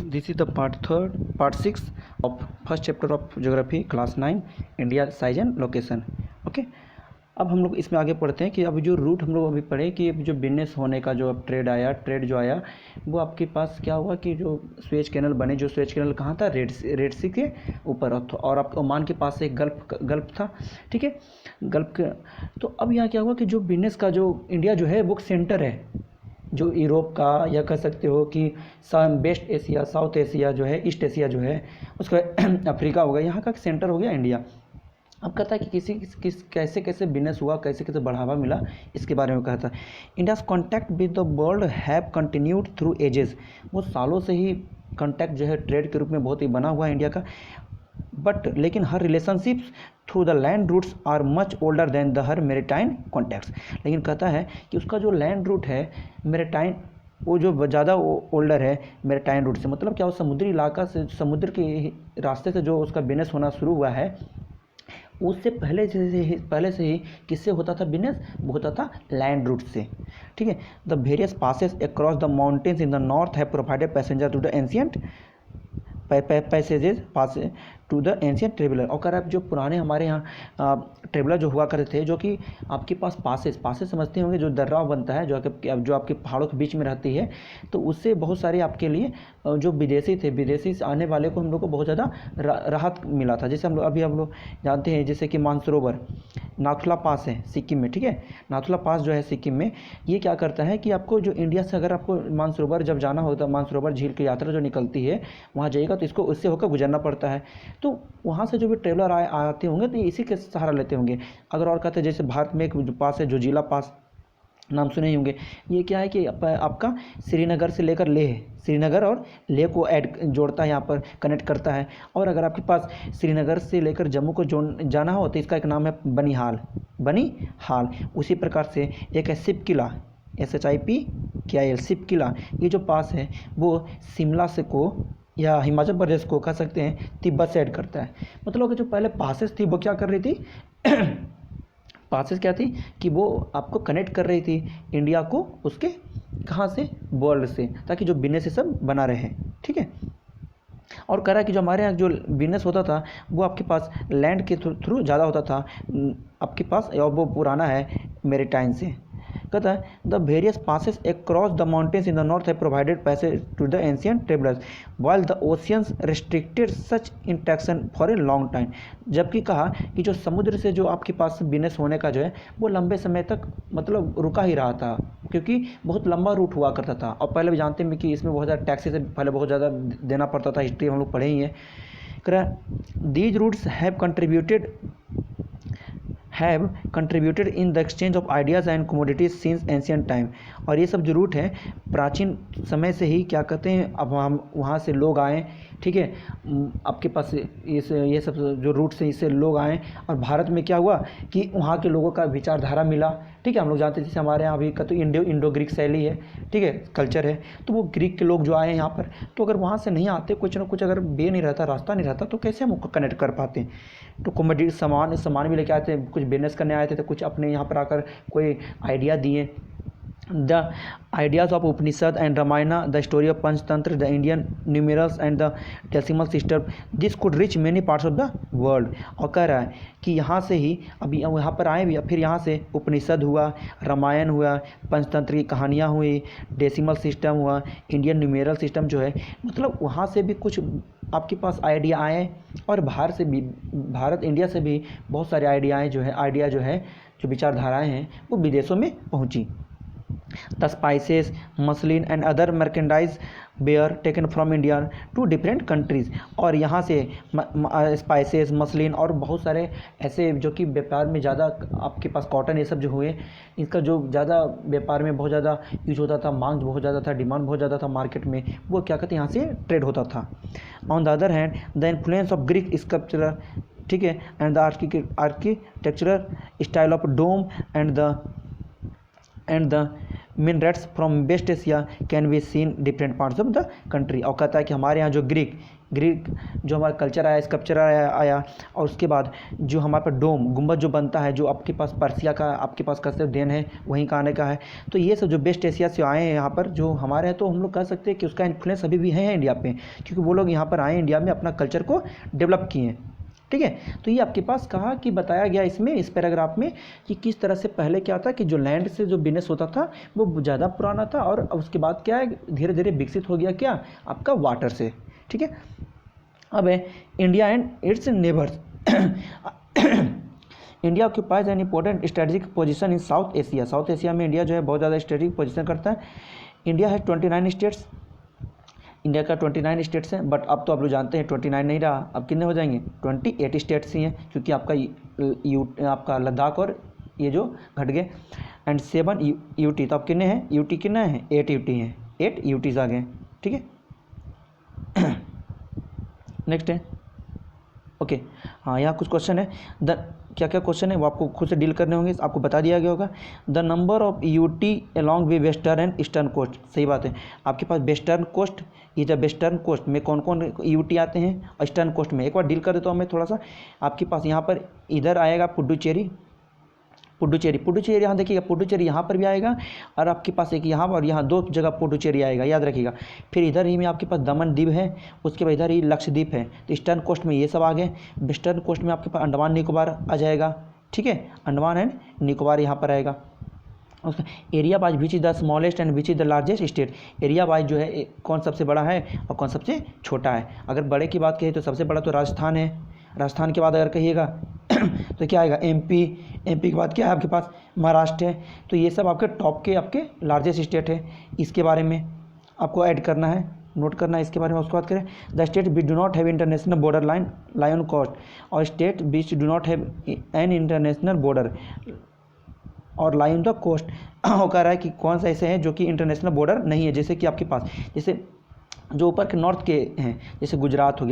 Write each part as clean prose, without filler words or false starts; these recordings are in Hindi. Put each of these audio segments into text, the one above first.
This is the part 6 of first chapter of geography class 9 India size and location. Okay, अब हम लोग इसमें आगे पढ़ते हैं कि अब जो रूट हम लोग अभी पढ़े कि जो बिजनेस होने का जो अब ट्रेड जो आया वो आपके पास क्या हुआ कि जो स्वेज कैनल बने, जो स्वेज कैनल कहाँ था, रेड सी के ऊपर, और आप ओमान के पास एक गल्फ था। ठीक है, गल्फ के तो अब यहाँ क्या हुआ कि जो बिजनेस का जो इंडिया जो है वो सेंटर है, जो यूरोप का या कह सकते हो कि वेस्ट एशिया, साउथ एशिया जो है, ईस्ट एशिया जो है, उसका अफ्रीका हो गया, यहाँ का सेंटर हो गया इंडिया। अब कहता है कि कैसे कैसे बिजनेस हुआ, कैसे कैसे बढ़ावा मिला, इसके बारे में कहता है। India's contact with the world have continued through ages. वो सालों से ही कॉन्टैक्ट जो है ट्रेड के रूप में बहुत ही बना हुआ है इंडिया का, बट लेकिन her relationships through the land routes are much older than the her maritime contacts. लेकिन कहता है कि उसका जो लैंड रूट है मेरीटाइन, वो जो ज़्यादा ओल्डर है मेरीटाइन रूट से। मतलब क्या, वो समुद्री इलाका से, समुद्र के रास्ते से जो उसका बिजनेस होना शुरू हुआ है, उससे पहले से ही किससे होता था बिजनेस? वो होता था लैंड रूट से। ठीक है, the various passes across the mountains in the north have provided passenger to the ancient passages pass to the ancient traveller. और कह रहा है जो पुराने हमारे यहाँ ट्रेवलर जो हुआ करते थे, जो कि आपके पास पासेस समझते होंगे, जो दर्रा बनता है, जो आपके पहाड़ों के बीच में रहती है, तो उससे बहुत सारे आपके लिए जो विदेशी से आने वाले को हम लोग को बहुत ज़्यादा राहत मिला था। जैसे हम लोग जानते हैं, जैसे कि मानसरोवर नाथुला पास है सिक्किम में। ठीक है, नाथुला पास जो है सिक्किम में, ये क्या करता है कि आपको जो इंडिया से अगर आपको मानसरोवर जब जाना होता है, मानसरोवर झील की यात्रा जो निकलती है, वहाँ जाइएगा तो इसको उससे होकर गुजरना पड़ता है। तो वहाँ से जो भी ट्रेवलर आते होंगे तो इसी के सहारा लेते होंगे। अगर और कहते हैं, जैसे भारत में एक पास है जो जिला पास, नाम सुने ही होंगे। ये क्या है कि आपका श्रीनगर से लेकर लेह, श्रीनगर और लेह को जोड़ता है, यहाँ पर कनेक्ट करता है। और अगर आपके पास श्रीनगर से लेकर जम्मू को जाना हो तो इसका एक नाम है बनिहाल। उसी प्रकार से एक है सिपकिला, SHIPKIL, सिपकिला। ये जो पास है वो शिमला से को या हिमाचल प्रदेश को कह सकते हैं तिब्बत से ऐड करता है। मतलब कि जो पहले पासेस थी वो क्या कर रही थी पासेस क्या थी कि वो आपको कनेक्ट कर रही थी इंडिया को उसके कहाँ से, वर्ल्ड से, ताकि जो बिजनेस सब बना रहे। ठीक है, और कह रहा है कि जो हमारे यहाँ जो बिजनेस होता था वो आपके पास लैंड के थ्रू ज़्यादा होता था आपके पास, और वो पुराना है मेरीटाइन से। कहता है the various passes across the mountains in the north have provided passage to the ancient travellers while the oceans restricted such interaction for a long time. जबकि कहा कि जो समुद्र से जो आपके पास बिजनेस होने का जो है वो लंबे समय तक मतलब रुका ही रहा था, क्योंकि बहुत लंबा रूट हुआ करता था। और पहले भी जानते हैं कि इसमें बहुत ज़्यादा टैक्सेस से पहले बहुत ज़्यादा देना पड़ता था, हिस्ट्री हम लोग पढ़े ही है। These routes have contributed in the exchange of ideas and commodities since ancient time. और ये सब जो रूट है प्राचीन समय से ही क्या कहते हैं, अब हम वहाँ से लोग आए। ठीक है, आपके पास ये सब जो रूट से इससे लोग आए, और भारत में क्या हुआ कि वहाँ के लोगों का विचारधारा मिला। ठीक है, हम लोग जानते हैं जैसे हमारे यहाँ अभी का तो इंडो ग्रीक शैली है, ठीक है, कल्चर है। तो वो ग्रीक के लोग जो आए यहाँ पर, तो अगर वहाँ से नहीं आते, कुछ ना कुछ अगर नहीं रहता, रास्ता नहीं रहता, तो कैसे हम कनेक्ट कर पाते। तो कॉमोडिटी सामान भी लेके आए थे, कुछ बिजनेस करने आए थे, तो कुछ अपने यहाँ पर आकर कोई आइडिया दिए। The ideas of Upanishad and Ramayana, the story of Panchtantra, the Indian numerals and the decimal system, this could reach many parts of the world। और कह रहा है कि यहाँ से ही अभी यहाँ पर आए भी, फिर यहाँ से उपनिषद हुआ, रामायण हुआ, पंचतंत्र की कहानियाँ हुई, डेसिमल सिस्टम हुआ, इंडियन न्यूमेरल सिस्टम जो है, मतलब वहाँ से भी कुछ आपके पास आइडिया आए, और भारत इंडिया से भी बहुत सारे आइडिया जो है जो विचारधाराएँ हैं वो विदेशों में पहुँची। The spices, muslin and other merchandise were taken from India to different countries। और यहाँ से स्पाइसेस, मसलिन और बहुत सारे ऐसे जो कि व्यापार में ज़्यादा, आपके पास कॉटन, ये सब जो हुए, इसका जो ज़्यादा व्यापार में बहुत ज़्यादा यूज होता था, मांग बहुत ज़्यादा था, डिमांड बहुत ज़्यादा था मार्केट में, वो क्या कहते हैं यहाँ से ट्रेड होता था। On the other hand the influence of Greek sculpture, ठीक है, and the architectural style of dome and the minarets from West Asia can be seen different parts of the country। और कहता है कि हमारे यहाँ जो ग्रीक ग्रीक जो हमारा कल्चर आया, स्कल्पचर आया, और उसके बाद जो हमारे पास डोम गुंबद जो बनता है, जो आपके पास पर्सिया का आपके पास कैसे देन है, वहीं का आने का है। तो ये सब जो वेस्ट एशिया से आए हैं यहाँ पर जो हमारे हैं, तो हम लोग कह सकते हैं कि उसका इन्फ्लुएंस अभी भी है इंडिया पे, क्योंकि वो लोग यहाँ पर आए इंडिया में अपना कल्चर को डेवलप किए हैं। ठीक है, तो ये आपके पास कहा कि बताया गया इसमें इस पैराग्राफ में कि किस तरह से पहले क्या था कि जो लैंड से जो बिजनेस होता था वो ज़्यादा पुराना था, और उसके बाद क्या है धीरे धीरे विकसित हो गया क्या आपका वाटर से। ठीक है, अब है India and it's neighbours. India occupies an important strategic position in south Asia. South Asia में इंडिया जो है बहुत ज़्यादा स्ट्रेटेजिक पोजीशन करता है। इंडिया है 29 स्टेट्स, इंडिया का 29 स्टेट्स हैं, बट अब तो आप लोग जानते हैं 29 नहीं रहा, अब कितने हो जाएंगे 28 स्टेट्स ही हैं, क्योंकि आपका लद्दाख और ये जो घट गए, एंड 7 यूटी। तो अब कितने हैं यूटी, कितने हैं 8 यूटी हैं, 8 यूटीज आ गए। ठीक है, नेक्स्ट है ओके। हाँ, यहाँ कुछ क्वेश्चन है, क्या क्या क्वेश्चन है वो आपको खुद से डील करने होंगे, आपको बता दिया गया होगा। The number of UT along way western and eastern coast. सही बात है, आपके पास वेस्टर्न कोस्ट, इधर वेस्टर्न कोस्ट में कौन कौन यूटी आते हैं, ईस्टर्न कोस्ट में एक बार डील कर देता हूँ मैं थोड़ा सा। आपके पास यहाँ पर इधर आएगा पुडुचेरी, पुडुचेरी यहाँ देखिएगा, पुडुचेरी यहाँ पर भी आएगा, और आपके पास एक यहाँ और यहाँ दो जगह पुडुचेरी आएगा, याद रखिएगा। फिर इधर ही में आपके पास दमन द्वीप है, उसके बाद इधर ही लक्षद्वीप है। तो ईस्टर्न कोस्ट में ये सब आ गए। वेस्टर्न कोस्ट में आपके पास अंडमान निकोबार आ जाएगा। ठीक है, अंडमान एंड निकोबार यहाँ पर आएगा। उसका area wise which is the smallest and which is the largest state. Area wise जो है कौन सबसे बड़ा है और कौन सबसे छोटा है। अगर बड़े की बात कहें तो सबसे बड़ा तो राजस्थान है। राजस्थान के बाद अगर कहिएगा तो क्या आएगा एमपी के बाद क्या है आपके पास महाराष्ट्र है। तो ये सब आपके टॉप के आपके लार्जेस्ट स्टेट है। इसके बारे में आपको ऐड करना है, नोट करना है इसके बारे में। उसके बाद करें the state which do not have international border lie on coast, और state which do not have an international border और लाई ऑन द कोस्ट। वो कह रहा है कि कौन सा ऐसे हैं जो कि इंटरनेशनल बॉर्डर नहीं है। जैसे कि आपके पास जैसे जो ऊपर के नॉर्थ के हैं, जैसे गुजरात हो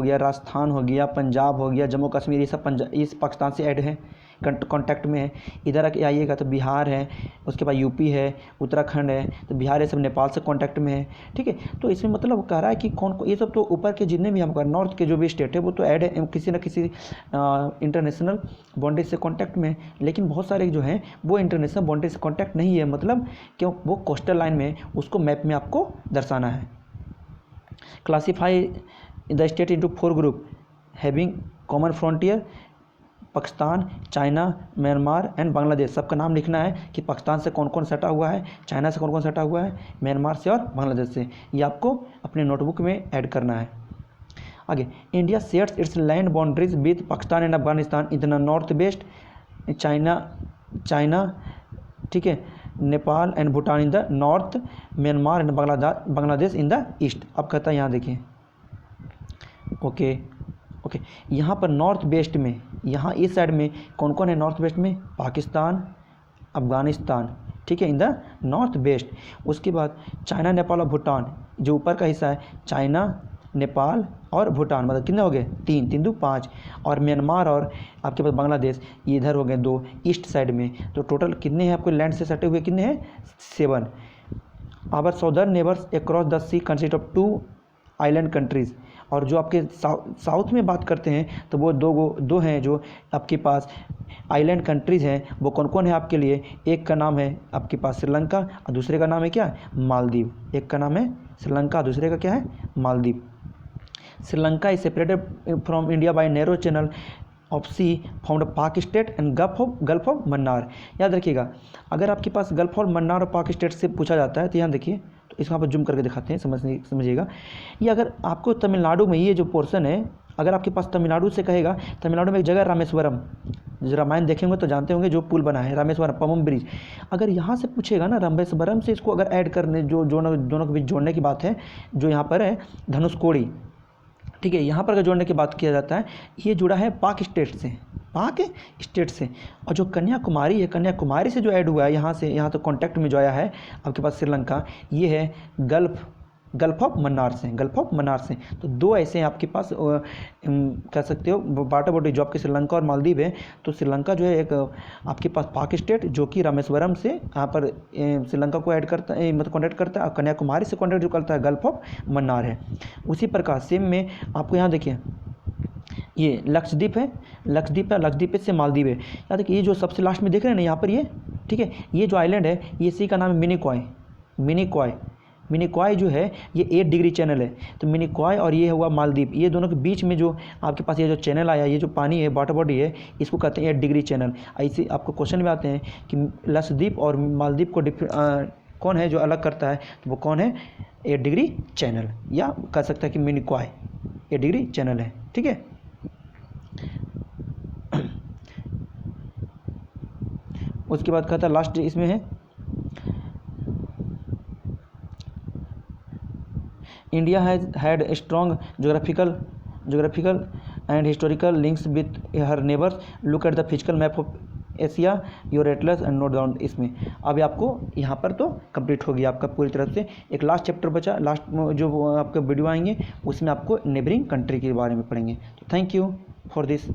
गया, राजस्थान हो गया, पंजाब हो गया, जम्मू कश्मीर, ये सब इस पाकिस्तान से ऐड है, कॉन्टैक्ट में है। इधर आइएगा तो बिहार है, उसके बाद यूपी है, उत्तराखंड है, तो बिहार ये सब नेपाल से कॉन्टैक्ट में है। ठीक है, तो इसमें मतलब कह रहा है कि कौन ये सब तो ऊपर के जितने भी हमको नॉर्थ के जो भी स्टेट है वो तो ऐड है किसी न किसी इंटरनेशनल बाउंड्री से कॉन्टैक्ट में। लेकिन बहुत सारे जो हैं वो इंटरनेशनल बाउंड्री से कॉन्टैक्ट नहीं है, मतलब क्यों वो कोस्टल लाइन में, उसको मैप में आपको दर्शाना है। Classify the state into 4 group having common frontier. Pakistan, China, Myanmar and Bangladesh, सबका नाम लिखना है कि पाकिस्तान से कौन कौन सटा हुआ है, चाइना से कौन कौन सटा हुआ है, म्यांमार से और बांग्लादेश से। ये आपको अपने नोटबुक में ऐड करना है। आगे, India shares it's land boundaries with Pakistan and Afghanistan in the north west, China ठीक है, Nepal and Bhutan in the north, Myanmar and Bangladesh in the east. अब कहता है यहाँ देखिए ओके, यहाँ पर नॉर्थ वेस्ट में, यहाँ इस साइड में कौन कौन है नॉर्थ वेस्ट में, पाकिस्तान, अफगानिस्तान, ठीक है, इन द नॉर्थ वेस्ट। उसके बाद चाइना, नेपाल और भूटान, जो ऊपर का हिस्सा है चाइना, नेपाल और भूटान, मतलब कितने हो गए 3, 3 2 5, और म्यांमार और आपके पास बांग्लादेश ये इधर हो गए 2 ईस्ट साइड में। तो टोटल कितने हैं आपको लैंड से सटे हुए, कितने हैं 7। Our southern neighbours across the sea consist of 2 island countries. और जो आपके साउथ में बात करते हैं तो वो दो हैं जो आपके पास आइलैंड कंट्रीज़ हैं। वो कौन कौन है आपके लिए, एक का नाम है आपके पास श्रीलंका और दूसरे का नाम है क्या, मालदीव। एक का नाम है श्रीलंका, दूसरे का क्या है, Maldives. Sri Lanka is separated from India by narrow channel of sea found Palk strait and gulf of Mannar. याद रखिएगा, अगर आपके पास गल्फ ऑफ मन्नार और पाक स्टेट से पूछा जाता है तो यहाँ देखिए, तो इसको यहाँ पर जूम करके दिखाते हैं, समझिएगा। ये अगर आपको तमिलनाडु में ये जो पोर्शन है, अगर आपके पास तमिलनाडु से कहेगा, तमिलनाडु में एक जगह रामेश्वरम, जो रामायण देखेंगे तो जानते होंगे, जो पुल बना है रामेश्वरम, पम्बम ब्रिज। अगर यहाँ से पूछेगा ना रामेश्वरम से इसको अगर ऐड करने, जो दोनों के बीच जोड़ने की बात है, जो यहाँ पर है धनुषकोडी, ठीक है, यहाँ पर अगर जोड़ने की बात किया जाता है, ये जुड़ा है पाक स्टेट से। और जो कन्याकुमारी है, कन्याकुमारी से जो ऐड हुआ है यहाँ से, यहाँ तो कॉन्टैक्ट में जो आया है आपके पास श्रीलंका, ये है गल्फ ऑफ मन्नार से, गल्फ ऑफ मन्नार से। तो दो ऐसे हैं आपके पास, कह सकते हो वाटर बॉडी जो आपके श्रीलंका और मालदीव है। तो श्रीलंका जो है एक आपके पास पाक स्टेट जो कि रामेश्वरम से यहाँ पर श्रीलंका को ऐड करता है, मतलब कॉन्टेक्ट करता है, और कन्याकुमारी से कॉन्टेक्ट जो करता है गल्फ ऑफ मन्नार है। उसी प्रकार सेम में आपको यहाँ देखिए ये लक्षद्वीप है, लक्षद्वीप है, लक्षद्वीप से मालदीव है। यहाँ देखिए ये जो सबसे लास्ट में देख रहे हैं ना यहाँ पर ये, ठीक है, ये जो आइलैंड है ये इसी का नाम है मिनिकॉय। मिनिकॉय, मिनिकॉय जो है ये 8 डिग्री चैनल है। तो मिनिकॉय और ये हुआ मालदीव, ये दोनों के बीच में जो आपके पास ये जो चैनल आया, ये जो पानी है वाटर बॉडी है, इसको कहते हैं 8 डिग्री चैनल। ऐसे आपको क्वेश्चन में आते हैं कि लक्षद्वीप और मालदीव को कौन है जो अलग करता है, तो वो कौन है, 8 डिग्री चैनल, या कह सकता है कि मिनिकॉय 8 डिग्री चैनल है, ठीक है। उसके बाद कहता है लास्ट इसमें है India has had strong geographical and historical links with her neighbours, look at the physical map of Asia your Atlas and note down. इसमें अभी आपको यहाँ पर तो कंप्लीट हो गया आपका पूरी तरफ से। एक लास्ट चैप्टर बचा, लास्ट में जो आपके वीडियो आएंगे उसमें आपको नेबरिंग कंट्री के बारे में पढ़ेंगे। तो थैंक यू फॉर दिस।